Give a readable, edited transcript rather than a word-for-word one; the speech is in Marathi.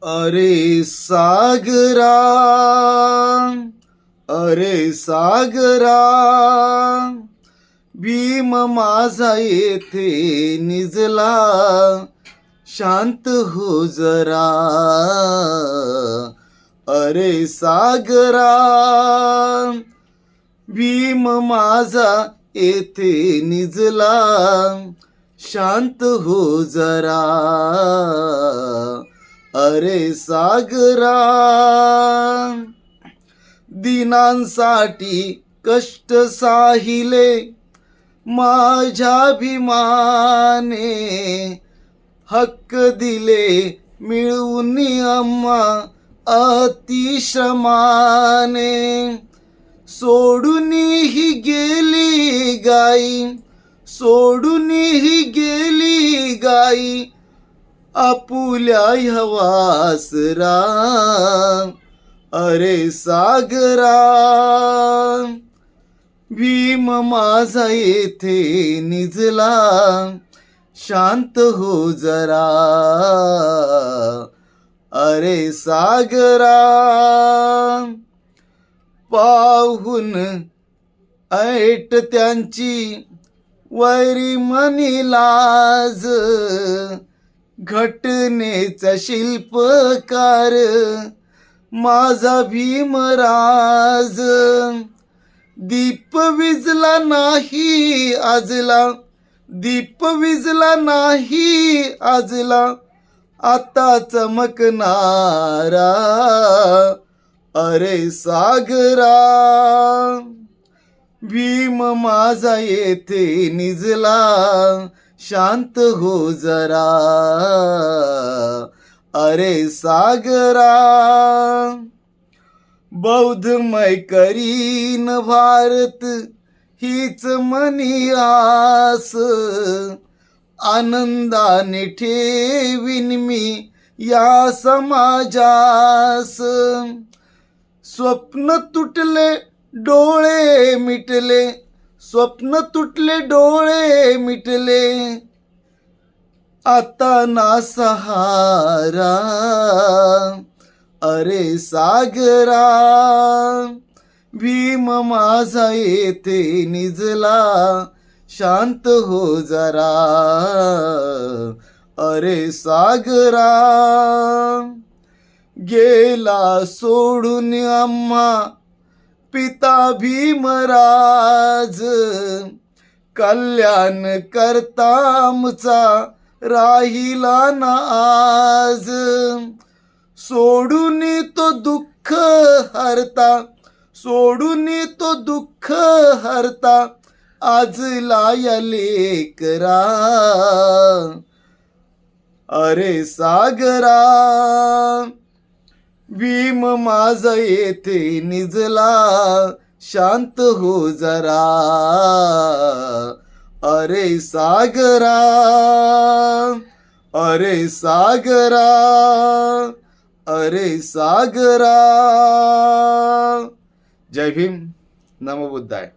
अरे सागरा, अरे सागरा, भीम माझा येथे निजला, शांत हो जरा. अरे सागरा, भीम माझा येथे निजला, शांत हो जरा. अरे सागरा, दिनांसाठी कष्ट साहिले माझ्या भीमाने, हक्क दिले मिळवून आम्हा अतिश्रमाने. सोडून ही गेली गाई, सोडून ही गेली गाई, आपुल्या हवासरा. अरे सागरा, भीम माझा येथे निजला, शांत हो जरा. अरे सागरा, पाहून ऐट त्यांची वैरी मनी लाज, घटनेचा शिल्पकार माझा भीमराज. दीप विजला नाही आजला, दीप विजला नाही आजला, आता चमकणारा. अरे सागरा, भीम माझा येथे निजला, शांत हो जरा. अरे सागरा, बौद्धमय करीन भारत हीच मनी आस, आनंदाने ठेवीन मी या समाजास. स्वप्न तुटले डोळे मिटले, स्वप्न तुटले डोळे मिटले, आता ना सहारा. अरे सागरा, भीम माझा येथे निजला, शांत हो जरा. अरे सागरा, गेला सोडून आम्हा पिता भीमराज, कल्याण करता आमचा राहिला ना आज. सोडून तो दुःख हरता, सोडून तो दुःख हरता, आज लाया लेकरा. अरे सागरा, भीम माझा येथे निजला, शांत हो जरा. अरे सागरा, अरे सागरा, अरे सागरा. जय भीम, नमो बुद्धाय.